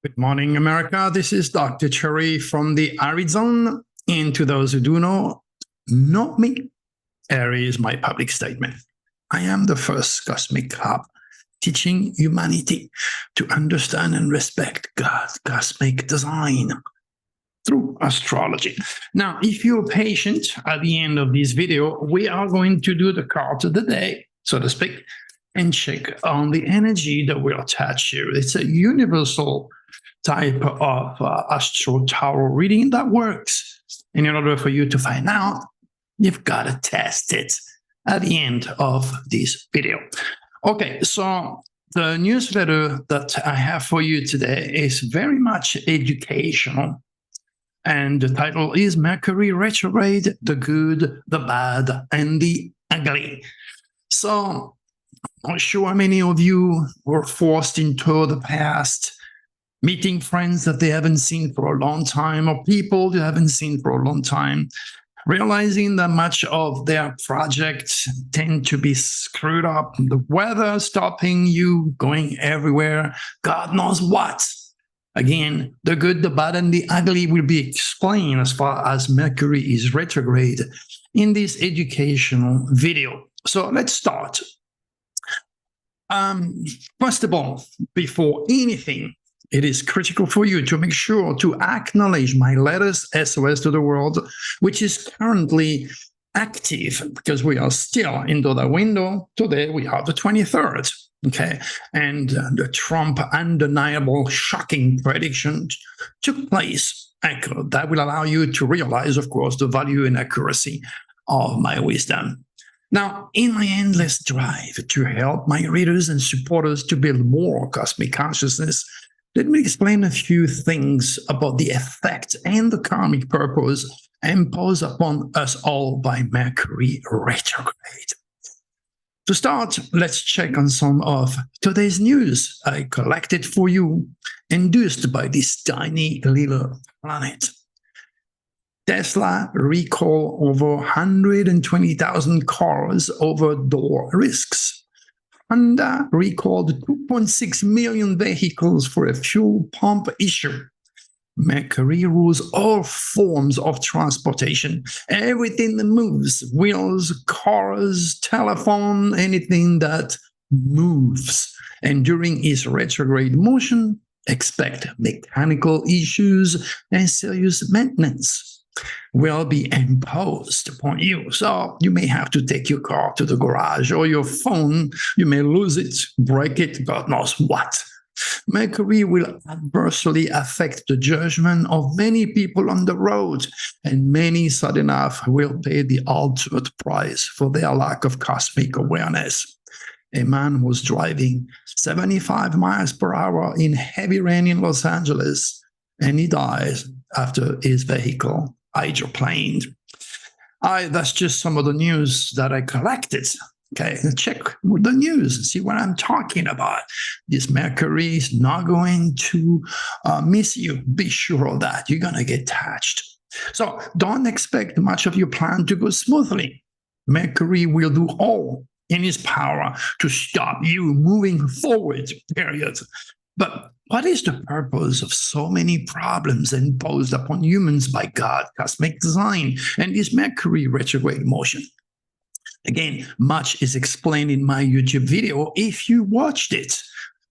Good morning, America. This is Dr. Cherry from the Aries Zone. And to those who do know, not me, Aries is my public statement. I am the first cosmic hub teaching humanity to understand and respect God's cosmic design through astrology. Now, if you're patient, at the end of this video, we are going to do the card of the day, so to speak, and check on the energy that will attach you. It's a universal type of astro tarot reading that works. And in order for you to find out, you've got to test it at the end of this video. Okay, so the newsletter that I have for you today is very much educational. And the title is Mercury Retrograde, the good, the bad, and the ugly. So I'm not sure how many of you were forced into the past, meeting friends that they haven't seen for a long time, or people they haven't seen for a long time, realizing that much of their projects tend to be screwed up, the weather stopping you going everywhere, God knows what. Again, the good, the bad, and the ugly will be explained as far as Mercury is retrograde in this educational video. So let's start. First of all, before anything, it is critical for you to make sure to acknowledge my latest SOS to the world, which is currently active because we are still into the window. Today, we are the 23rd. Okay, and the Trump undeniable, shocking prediction took place. That will allow you to realize, of course, the value and accuracy of my wisdom. Now, in my endless drive to help my readers and supporters to build more cosmic consciousness, let me explain a few things about the effect and the karmic purpose imposed upon us all by Mercury retrograde. To start, let's check on some of today's news I collected for you, induced by this tiny little planet. Tesla recall over 120,000 cars over door risks. Honda recalled 2.6 million vehicles for a fuel pump issue. Mercury rules all forms of transportation. Everything that moves, wheels, cars, telephone, anything that moves. And during its retrograde motion, expect mechanical issues and serious maintenance will be imposed upon you. So you may have to take your car to the garage, or your phone, you may lose it, break it, God knows what. Mercury will adversely affect the judgment of many people on the road, and many, sad enough, will pay the ultimate price for their lack of cosmic awareness. A man was driving 75 miles per hour in heavy rain in Los Angeles, and he dies after his vehicle hydroplaned. That's just some of the news that I collected. Okay, check the news, see what I'm talking about. This Mercury is not going to miss you. Be sure of that. You're going to get touched. So don't expect much of your plan to go smoothly. Mercury will do all in his power to stop you moving forward, period. But what is the purpose of so many problems imposed upon humans by God, cosmic design, and this Mercury retrograde motion? Again, much is explained in my YouTube video if you watched it,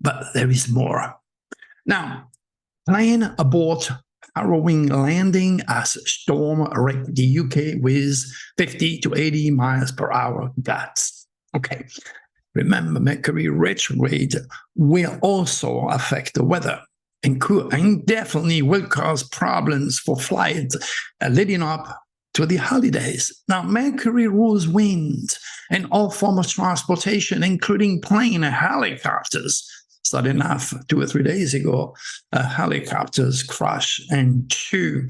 but there is more. Now, plane abort harrowing landing as storm wrecked the UK with 50 to 80 miles per hour gusts. Okay, remember, Mercury retrograde will also affect the weather and definitely will cause problems for flights leading up to the holidays. Now, Mercury rules wind and all forms of transportation, including plane and helicopters. Sad enough, 2 or 3 days ago, helicopters crashed and 2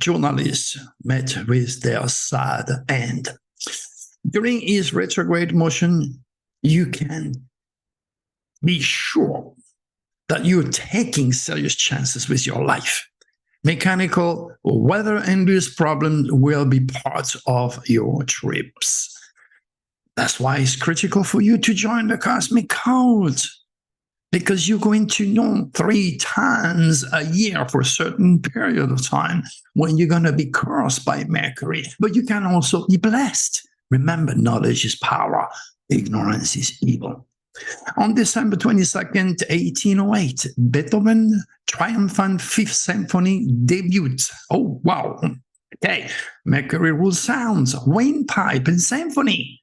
journalists met with their sad end. During his retrograde motion, you can be sure that you're taking serious chances with your life. Mechanical or weather-induced problems will be part of your trips. That's why it's critical for you to join the Cosmic Code. because you're going to know 3 times a year for a certain period of time when you're going to be cursed by Mercury. But you can also be blessed. Remember, knowledge is power, ignorance is evil. On December 22nd, 1808, Beethoven triumphant Fifth Symphony debuts. Oh, wow. Okay. Mercury rules sounds, windpipe, and symphony.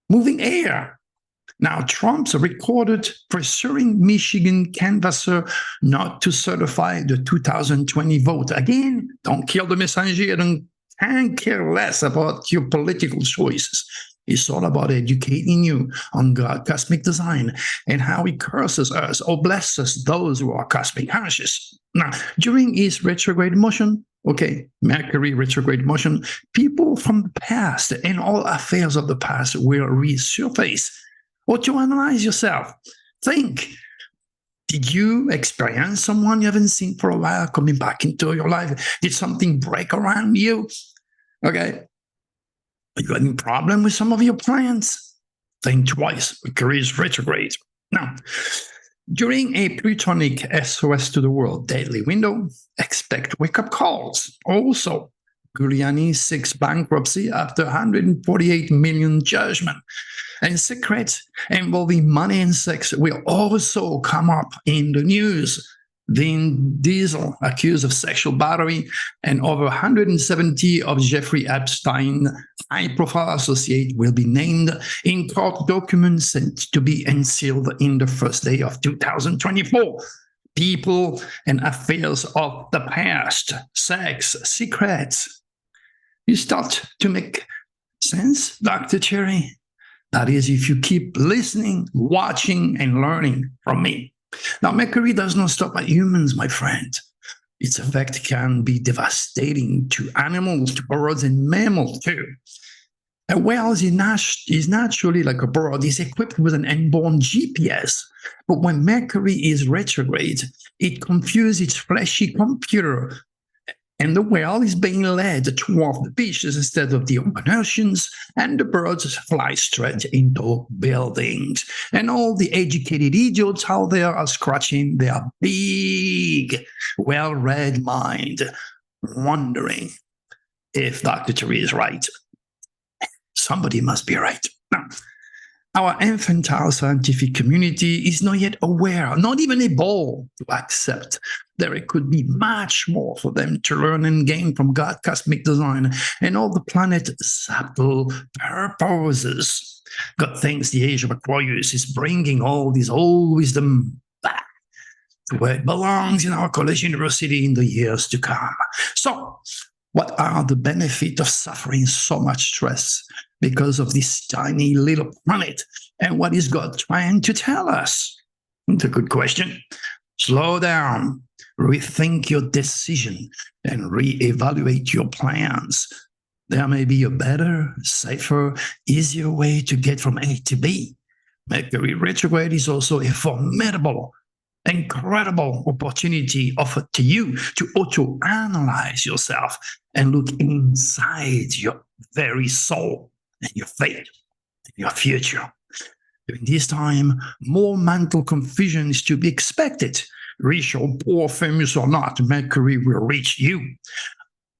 Moving air. Now, Trump's recorded pursuing Michigan canvasser not to certify the 2020 vote. Again, don't kill the messenger. Can't care less about your political choices. It's all about educating you on God, cosmic design, and how He curses us or blesses those who are cosmic Aries. Now, during His retrograde motion, Mercury retrograde motion, people from the past and all affairs of the past will resurface. Or to analyze yourself, think, did you experience someone you haven't seen for a while coming back into your life? Did something break around you? Okay. Are you having a problem with some of your plans? Think twice. Mercury is retrograde. Now, during a Plutonic SOS to the world deadly window, expect wake-up calls. Also, Giuliani seeks bankruptcy after 148 million judgment. And secrets involving money and sex will also come up in the news. Vin Diesel accused of sexual battery, and over 170 of Jeffrey Epstein high-profile associate will be named in court documents to be unsealed in the first day of 2024. People and affairs of the past, sex, secrets. You start to make sense, Dr. Cherry? That is, if you keep listening, watching, and learning from me. Now, Mercury does not stop at humans, my friend. Its effect can be devastating to animals, to birds, and mammals, too. A whale is naturally like a bird, is equipped with an inborn GPS. But when Mercury is retrograde, it confuses its fleshy computer, and the whale is being led toward the beaches instead of the open oceans, and the birds fly straight into buildings. And all the educated idiots out there are scratching their big, well-read mind, wondering if Dr. Terry is right. Somebody must be right. Now, our infantile scientific community is not yet aware, not even able to accept that it could be much more for them to learn and gain from God, cosmic design, and all the planet's subtle purposes. God thinks the age of Aquarius is bringing all this old wisdom back to where it belongs in our college university in the years to come. So, what are the benefits of suffering so much stress because of this tiny little planet? And what is God trying to tell us? It's a good question. Slow down, rethink your decision, and reevaluate your plans. There may be a better, safer, easier way to get from A to B. Mercury retrograde is also a formidable, incredible opportunity offered to you to auto-analyze yourself and look inside your very soul and your fate and your future. During this time, more mental confusion is to be expected. Rich or poor, famous or not, Mercury will reach you.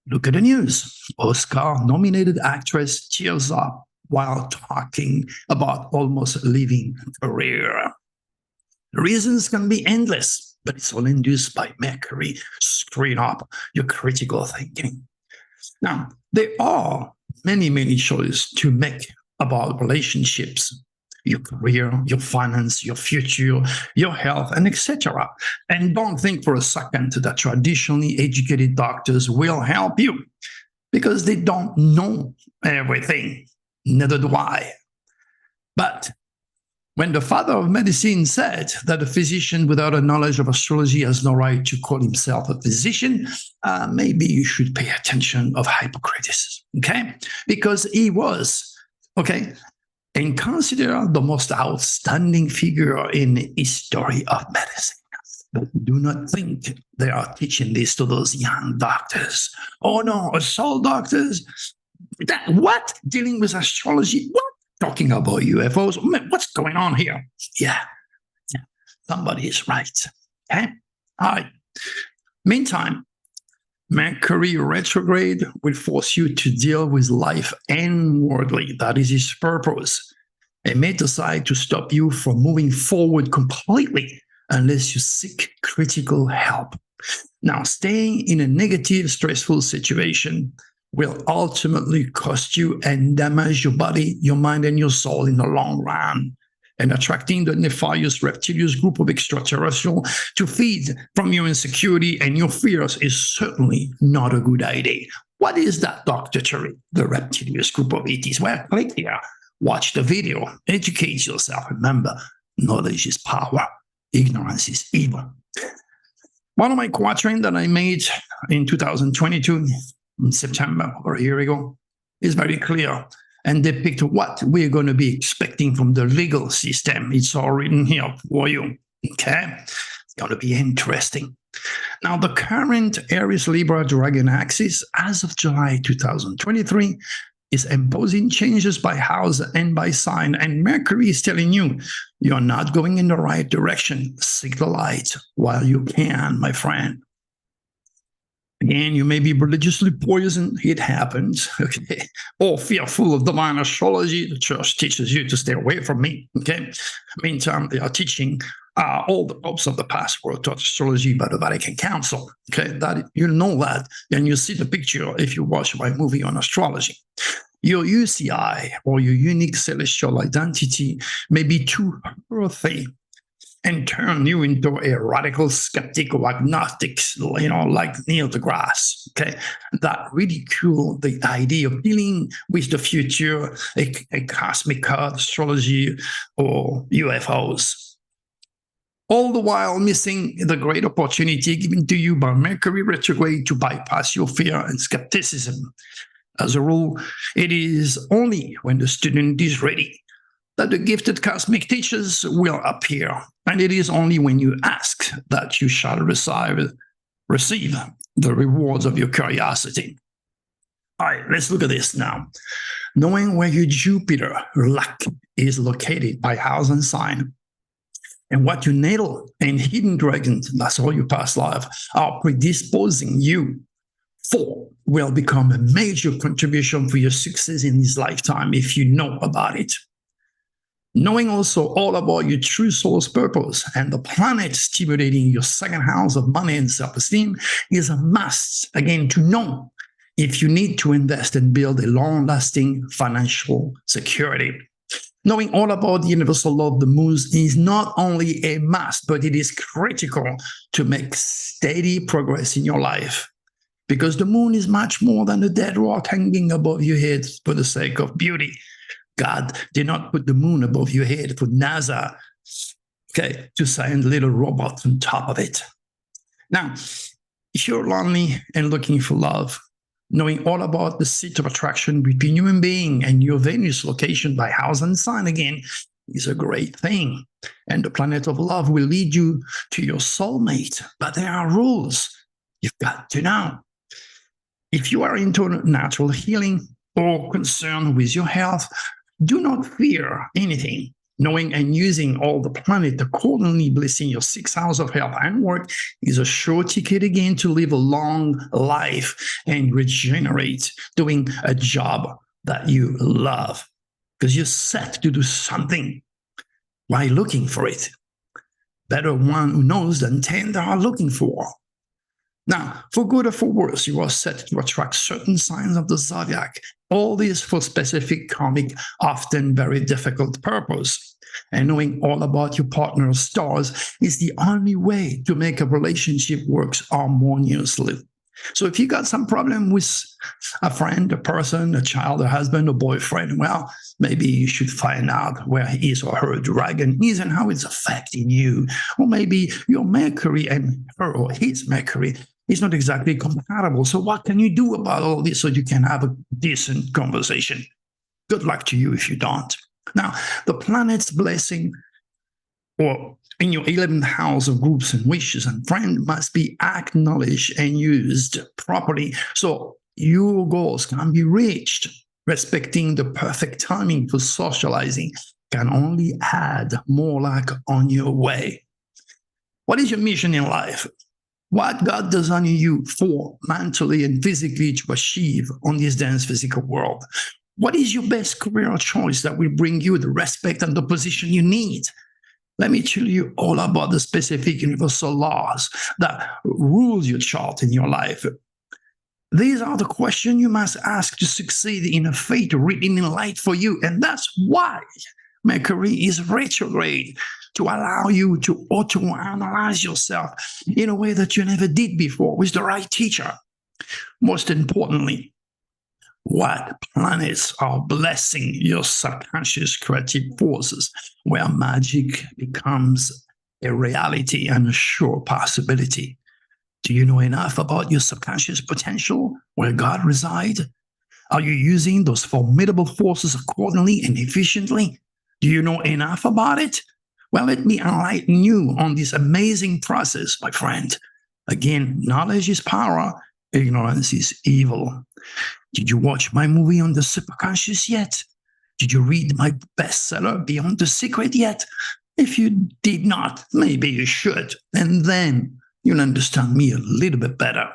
Look at the news. Oscar-nominated actress tears up while talking about almost leaving a career. The reasons can be endless, but it's all induced by Mercury screwing up your critical thinking. Now, there are many choices to make about relationships, your career, your finance, your future, your health, and etc. And don't think for a second that traditionally educated doctors will help you, because they don't know everything. Neither do I. But when the father of medicine said that a physician without a knowledge of astrology has no right to call himself a physician, maybe you should pay attention of Hippocrates, okay? Because he was, okay, and considered the most outstanding figure in the history of medicine. But do not think they are teaching this to those young doctors. Oh no, soul doctors? What? Dealing with astrology? What? Talking about UFOs? What's going on here? Yeah. somebody is right. Okay? All right. Meantime, Mercury retrograde will force you to deal with life inwardly. That is its purpose. It may decide to stop you from moving forward completely unless you seek critical help. Now, staying in a negative, stressful situation will ultimately cost you and damage your body, your mind, and your soul in the long run. And attracting the nefarious reptilian group of extraterrestrials to feed from your insecurity and your fears is certainly not a good idea. What is that, Dr. Cherry? The reptilian group of entities? Well, click here, watch the video, educate yourself. Remember, knowledge is power, ignorance is evil. One of my quatrains that I made in 2022, in September, or a year ago, is very clear and depict what we're going to be expecting from the legal system. It's all written here for you. Okay? It's going to be interesting. Now, the current Aries Libra Dragon axis, as of July 2023, is imposing changes by house and by sign, and Mercury is telling you you're not going in the right direction. Seek the light while you can, my friend. Again, you may be religiously poisoned. It happens, okay? Or fearful of divine astrology. The church teaches you to stay away from me, okay? Meantime, they are teaching all the popes of the past were taught astrology by the Vatican Council, okay? That you know that, and you see the picture if you watch my movie on astrology. Your UCI, or your unique celestial identity, may be too earthy and turn you into a radical skeptic or agnostic, like Neil deGrasse, okay? That ridicule the idea of dealing with the future, a cosmic card, astrology, or UFOs. All the while missing the great opportunity given to you by Mercury retrograde to bypass your fear and skepticism. As a rule, it is only when the student is ready that the gifted cosmic teachers will appear, and it is only when you ask that you shall receive the rewards of your curiosity. All right, let's look at this now. Knowing where your Jupiter luck is located by house and sign, and what your natal and hidden dragons, that's all your past life, are predisposing you for will become a major contribution for your success in this lifetime if you know about it. Knowing also all about your true soul's purpose and the planet stimulating your second house of money and self-esteem is a must, again, to know if you need to invest and build a long-lasting financial security. Knowing all about the universal law of the moons is not only a must, but it is critical to make steady progress in your life. Because the moon is much more than a dead rock hanging above your head for the sake of beauty. God did not put the moon above your head for NASA, okay, to send little robots on top of it. Now, if you're lonely and looking for love, knowing all about the seat of attraction between human being and your Venus location by house and sign again is a great thing. And the planet of love will lead you to your soulmate. But there are rules you've got to know. If you are into natural healing or concerned with your health, do not fear anything. Knowing and using all the planet accordingly, blessing your 6 hours of health and work is a sure ticket again to live a long life and regenerate, doing a job that you love. Because you're set to do something while looking for it. Better one who knows than 10 that are looking for. Now, for good or for worse, you are set to attract certain signs of the zodiac. All this for specific karmic, often very difficult purpose. And knowing all about your partner's stars is the only way to make a relationship work harmoniously. So if you got some problem with a friend, a person, a child, a husband, a boyfriend, well, maybe you should find out where his or her dragon is and how it's affecting you. Or maybe your Mercury and her or his Mercury is not exactly compatible. So what can you do about all this so you can have a decent conversation? Good luck to you if you don't. Now, the planet's blessing or in your 11th house of groups and wishes and friends must be acknowledged and used properly so your goals can be reached. Respecting the perfect timing for socializing can only add more luck on your way. What is your mission in life? What God designed you for mentally and physically to achieve on this dense physical world? What is your best career choice that will bring you the respect and the position you need? Let me tell you all about the specific universal laws that rule your chart in your life. These are the questions you must ask to succeed in a fate written in light for you. And that's why Mercury is retrograde, to allow you to auto-analyze yourself in a way that you never did before with the right teacher. Most importantly, what planets are blessing your subconscious creative forces, where magic becomes a reality and a sure possibility. Do you know enough about your subconscious potential, where God resides? Are you using those formidable forces accordingly and efficiently? Do you know enough about it? Well, let me enlighten you on this amazing process, my friend. Again, knowledge is power, ignorance is evil. Did you watch my movie on the subconscious yet? Did you read my bestseller, Beyond the Secret, yet? If you did not, maybe you should. And then you'll understand me a little bit better.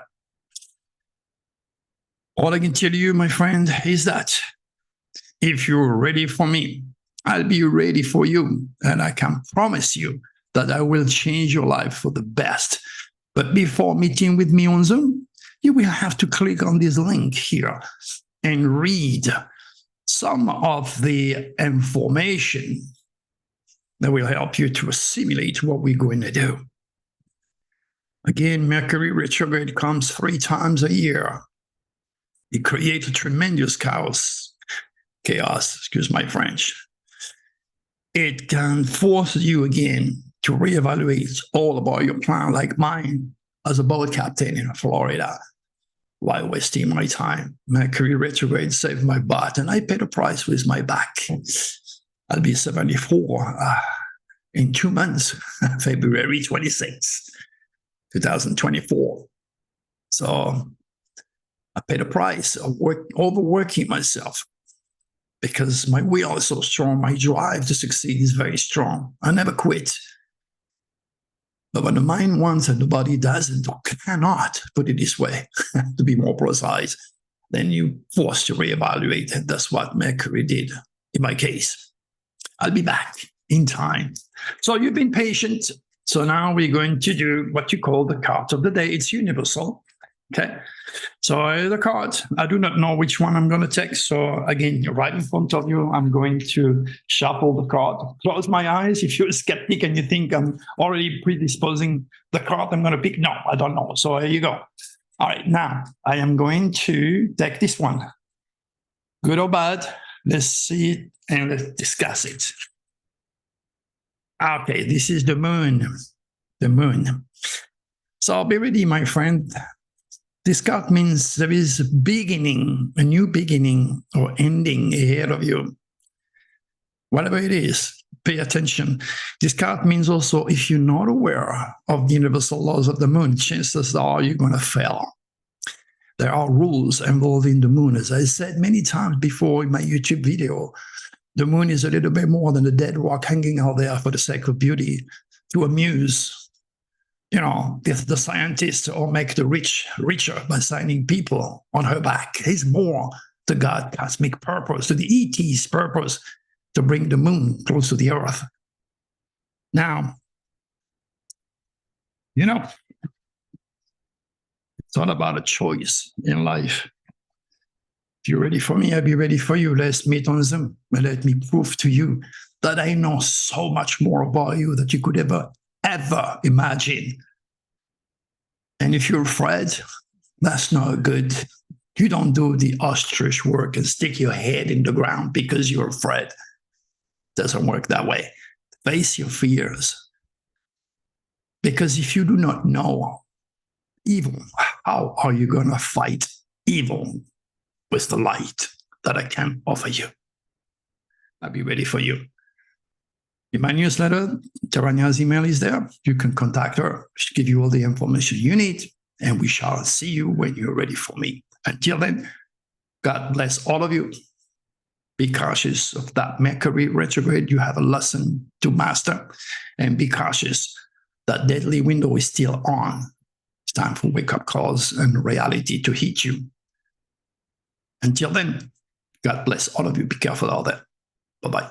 All I can tell you, my friend, is that if you're ready for me, I'll be ready for you. And I can promise you that I will change your life for the best. But before meeting with me on Zoom, you will have to click on this link here and read some of the information that will help you to assimilate what we're going to do. Again, Mercury retrograde comes 3 times a year. It creates a tremendous chaos, excuse my French. It can force you again to reevaluate all about your plan, like mine as a boat captain in Florida. Why wasting my time? Mercury retrograde saved my butt, and I paid a price with my back. I'll be 74 in 2 months, February 26, 2024. So I paid a price of overworking myself, because my will is so strong, my drive to succeed is very strong. I never quit. But when the mind wants and the body doesn't or cannot, put it this way, to be more precise, then you're forced to reevaluate. And that's what Mercury did in my case. I'll be back in time. So you've been patient. So now we're going to do what you call the card of the day. It's universal. Okay. So the card, I do not know which one I'm going to take. So again, right in front of you, I'm going to shuffle the card. Close my eyes. If you're a skeptic and you think I'm already predisposing the card I'm going to pick, no, I don't know. So here you go. All right. Now I am going to take this one. Good or bad? Let's see it and let's discuss it. Okay. This is the moon. The moon. So be ready, my friend. This card means there is a beginning, a new beginning or ending ahead of you. Whatever it is, pay attention. This card means also, if you're not aware of the universal laws of the moon, chances are you're going to fail. There are rules involving the moon. As I said many times before in my YouTube video, the moon is a little bit more than a dead rock hanging out there for the sake of beauty, to amuse the scientists, or make the rich richer by signing people on her back. It's more to God's cosmic purpose, to the ET's purpose, to bring the moon close to the earth. Now, it's all about a choice in life. If you're ready for me, I'll be ready for you. Let's meet on Zoom and let me prove to you that I know so much more about you that you could ever imagine. And if you're afraid, that's not good. You don't do the ostrich work and stick your head in the ground because you're afraid. It doesn't work that way. Face your fears. Because if you do not know evil, how are you going to fight evil with the light that I can offer you? I'll be ready for you. In my newsletter, Tarania's email is there. You can contact her. She'll give you all the information you need, and we shall see you when you're ready for me. Until then, God bless all of you. Be cautious of that Mercury retrograde. You have a lesson to master, and be cautious that deadly window is still on. It's time for wake-up calls and reality to hit you. Until then, God bless all of you. Be careful out there. Bye-bye.